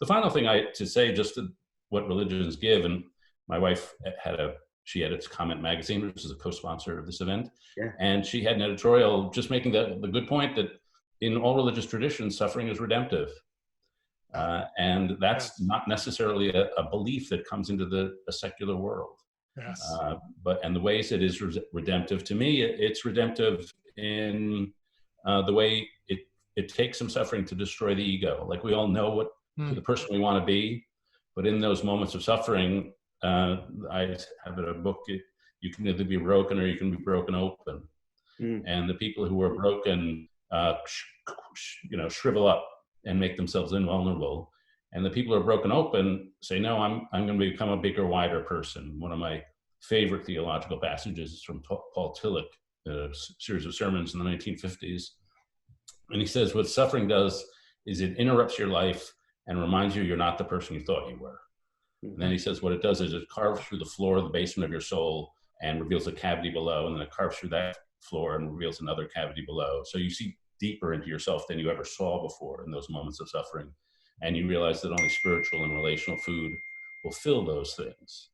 the final thing to say, just what religions give, and my wife she edits Comment Magazine, which is a co-sponsor of this event, Yeah. and she had an editorial just making the good point that in all religious traditions, suffering is redemptive. And that's Yes. not necessarily a belief that comes into a secular world. Yes. And the ways it is redemptive to me, it's redemptive in the way it takes some suffering to destroy the ego. Like we all know what the person we want to be, but in those moments of suffering, I have in a book, you can either be broken or you can be broken open. And the people who are broken, shrivel up and make themselves invulnerable. And the people who are broken open say, no, I'm going to become a bigger, wider person. One of my favorite theological passages is from Paul Tillich, a series of sermons in the 1950s. And he says, what suffering does is it interrupts your life and reminds you you're not the person you thought you were. And then he says, what it does is it carves through the floor of the basement of your soul and reveals a cavity below. And then it carves through that floor and reveals another cavity below. So you see deeper into yourself than you ever saw before in those moments of suffering. And you realize that only spiritual and relational food will fill those things.